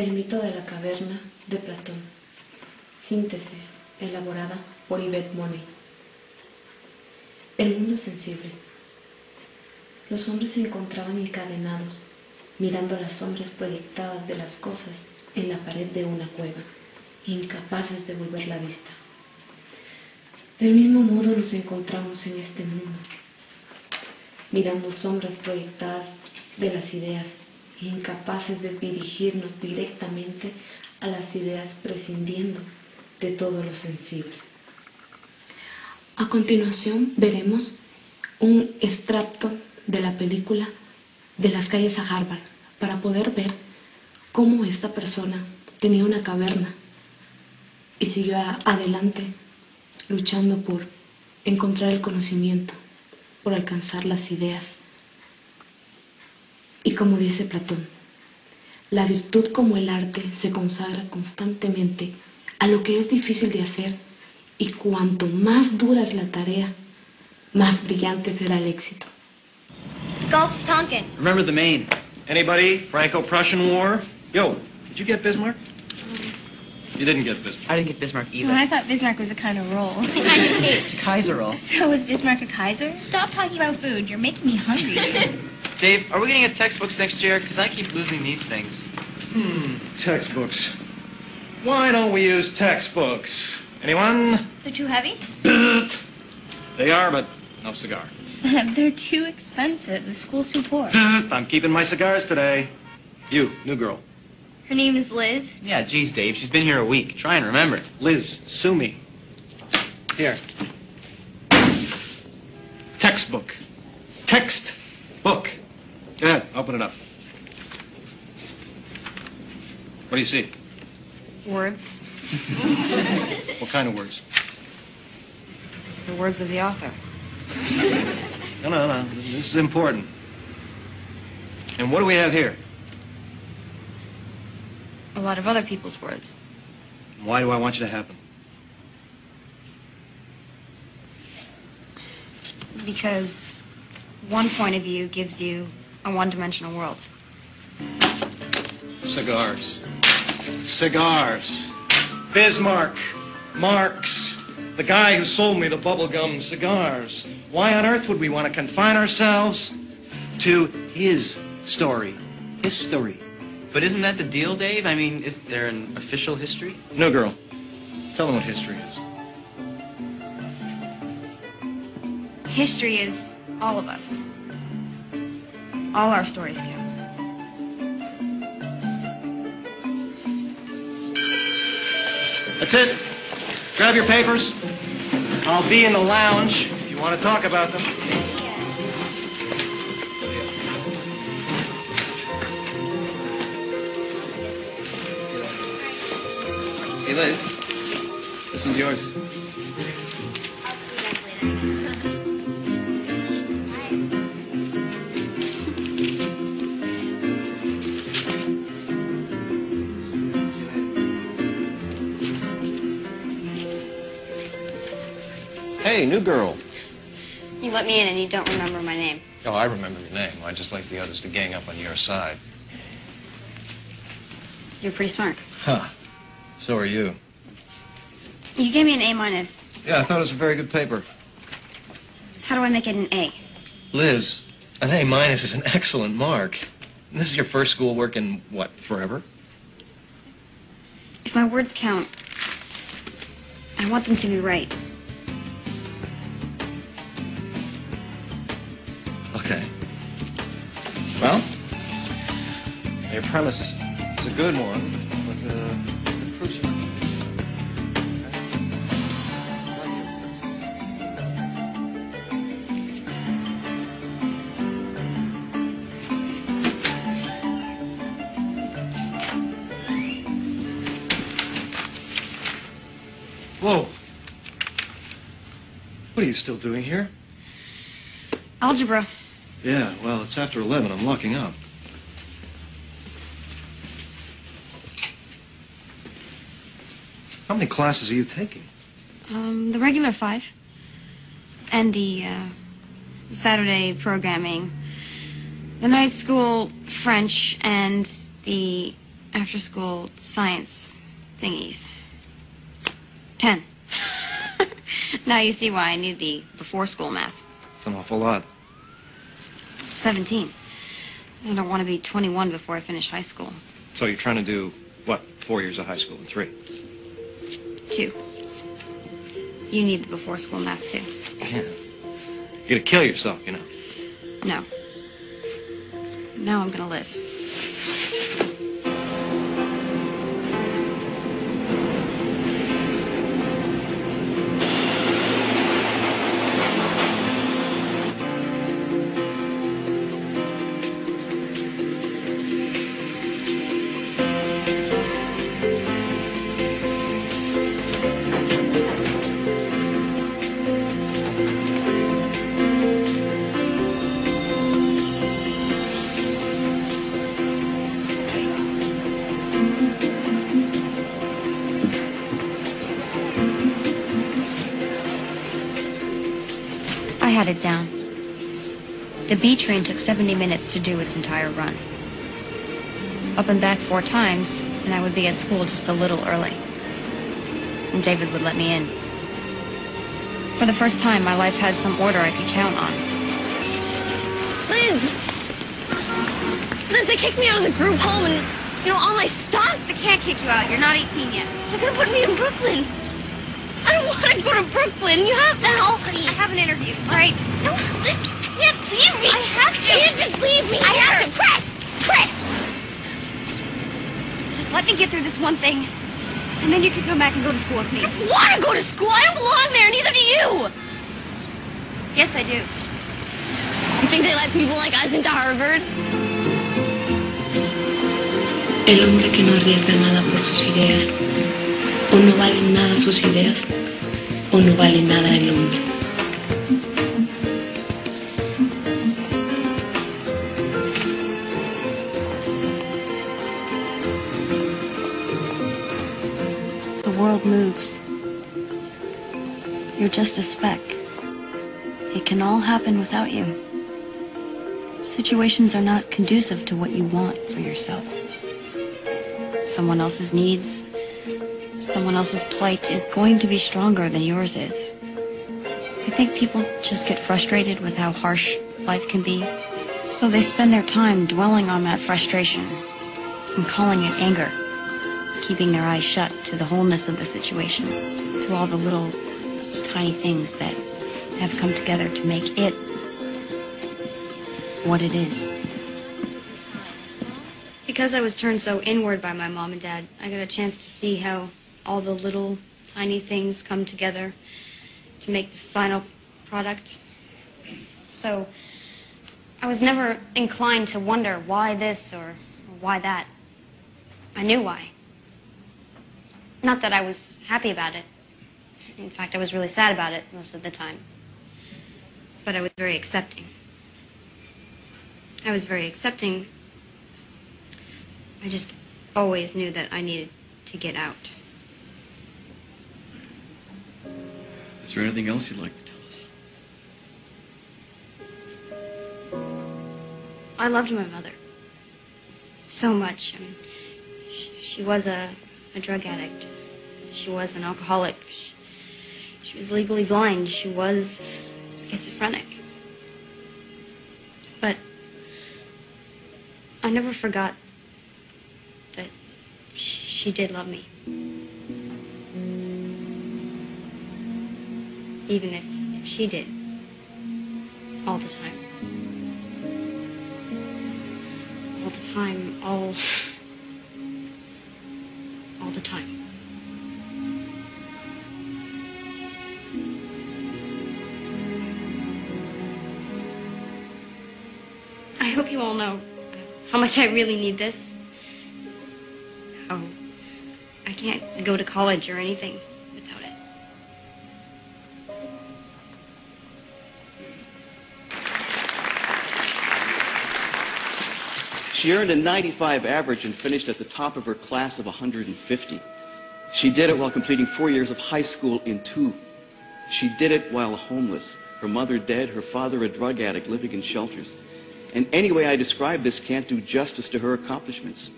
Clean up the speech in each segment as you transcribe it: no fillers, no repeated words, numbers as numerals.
El mito de la caverna de Platón. Síntesis elaborada por Ivette Monney. El mundo sensible. Los hombres se encontraban encadenados, mirando las sombras proyectadas de las cosas en la pared de una cueva, incapaces de volver la vista. Del mismo modo nos encontramos en este mundo, mirando sombras proyectadas de las ideas, incapaces de dirigirnos directamente a las ideas, prescindiendo de todo lo sensible. A continuación veremos un extracto de la película de las calles a Harvard para poder ver cómo esta persona tenía una caverna y siguió adelante luchando por encontrar el conocimiento, por alcanzar las ideas. Y como dice Platón, la virtud como el arte se consagra constantemente a lo que es difícil de hacer, y cuanto más dura es la tarea, más brillante será el éxito. Gulf of Tonkin. Remember the Maine. Anybody? Franco-Prussian War? Yo, did you get Bismarck? You didn't get Bismarck. I didn't get Bismarck either. Well, I thought Bismarck was a kind of roll. It's a kind of cake. It's a Kaiser roll. So is Bismarck a Kaiser? Stop talking about food. You're making me hungry. Dave, are we going to get textbooks next year? Because I keep losing these things. Textbooks. Why don't we use textbooks? Anyone? They're too heavy? They are, but no cigar. They're too expensive. The school's too poor. I'm keeping my cigars today. You, new girl. Her name is Liz. Yeah, geez, Dave. She's been here a week. Try and remember. Liz, sue me. Here. Textbook. Textbook. Go ahead, open it up. What do you see? Words. What kind of words? The words of the author. No. This is important. And what do we have here? A lot of other people's words. Why do I want you to have them? Because one point of view gives you a one-dimensional world. Cigars. Cigars. Bismarck. Marx. The guy who sold me the bubblegum cigars. Why on earth would we want to confine ourselves to his story? History. But isn't that the deal, Dave? I mean, is there an official history? No, girl. Tell them what history is. History is all of us. All our stories count. That's it. Grab your papers. I'll be in the lounge if you want to talk about them. Hey, Liz. This one's yours. Hey, new girl. You let me in and you don't remember my name. Oh, I remember your name. I'd just like the others to gang up on your side. You're pretty smart. Huh. So are you. You gave me an A-. Yeah, I thought it was a very good paper. How do I make it an A? Liz, an A- is an excellent mark. This is your first schoolwork in, what, forever? If my words count, I want them to be right. Okay. Well, Your premise is a good one, but the proof's not. Whoa. What are you still doing here? Algebra. Yeah, well, it's after 11. I'm locking up. How many classes are you taking? The regular 5. And the Saturday programming. The night school French and the after-school science thingies. 10. Now you see why I need the before-school math. It's an awful lot. 17. I don't want to be 21 before I finish high school. So you're trying to do, what, 4 years of high school in 3? 2. You need the before-school math, too. Yeah. You're gonna kill yourself, you know. No. Now I'm gonna live. I had it down. The B train took 70 minutes to do its entire run. Up and back 4 times, and I would be at school just a little early. And David would let me in. For the first time, my life had some order I could count on. Liz! Liz, they kicked me out of the group home and, all my stuff. They can't kick you out. You're not 18 yet. They're gonna put me in Brooklyn. I don't want to go to Brooklyn. You have to help me. I have an interview, all right? No, you can't leave me. I have to. You can't just leave me. I have to. Chris! Just let me get through this one thing, and then you can come back and go to school with me. I don't want to go to school. I don't belong there. Neither do you. Yes, I do. You think they let people like us into Harvard? El hombre que no arriesga nada por sus ideas, o no valen nada sus ideas, o no vale nada el hombre. The world moves. You're just a speck. It can all happen without you. Situations are not conducive to what you want for yourself. Someone else's needs, someone else's plight is going to be stronger than yours is. I think people just get frustrated with how harsh life can be, so they spend their time dwelling on that frustration and calling it anger, keeping their eyes shut to the wholeness of the situation, to all the little tiny things that have come together to make it what it is. Because I was turned so inward by my mom and dad, I got a chance to see how all the little tiny things come together to make the final product. So I was never inclined to wonder why this or why that. I knew why. Not that I was happy about it. In fact, I was really sad about it most of the time. But I was very accepting. I was very accepting. I just always knew that I needed to get out. Is there anything else you'd like to tell us? I loved my mother so much. I mean, she was a drug addict. She was an alcoholic. She was legally blind. She was schizophrenic. But I never forgot that she did love me. Even if she did. All the time. All the time, all the time. I hope you all know how much I really need this. Oh, I can't go to college or anything without it. She earned a 95 average and finished at the top of her class of 150. She did it while completing 4 years of high school in 2. She did it while homeless, her mother dead, her father a drug addict living in shelters. And any way I describe this can't do justice to her accomplishments.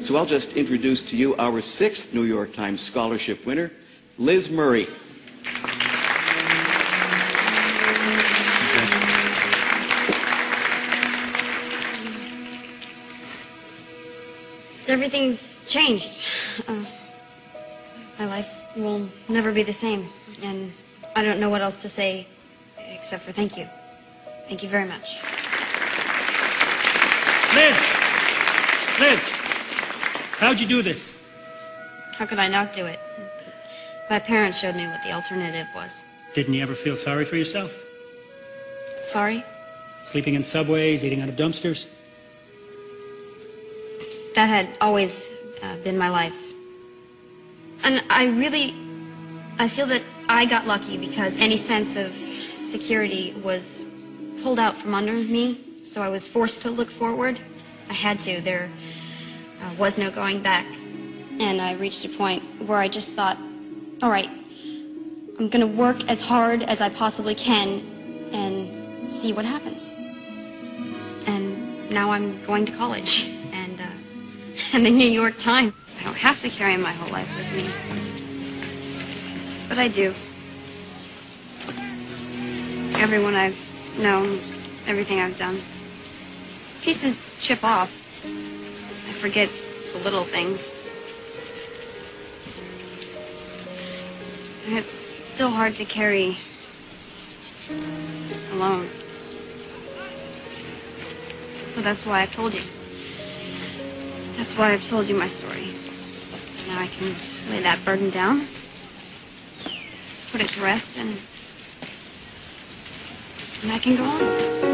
So I'll just introduce to you our 6th New York Times Scholarship winner, Liz Murray. Everything's changed. My life will never be the same, and I don't know what else to say except for thank you. Thank you very much. Liz, how'd you do this? How could I not do it? My parents showed me what the alternative was. Didn't you ever feel sorry for yourself? Sorry? Sleeping in subways, eating out of dumpsters? That had always been my life. And I feel that I got lucky because any sense of security was pulled out from under me, so I was forced to look forward. I had to. There was no going back. And I reached a point where I just thought, all right, I'm going to work as hard as I possibly can and see what happens. And now I'm going to college and the New York Times. I don't have to carry my whole life with me. But I do. Everyone I've known, everything I've done. Pieces chip off. I forget the little things. And it's still hard to carry alone. So that's why I've told you. That's why I've told you my story. Now I can lay that burden down, put it to rest, and I can go on.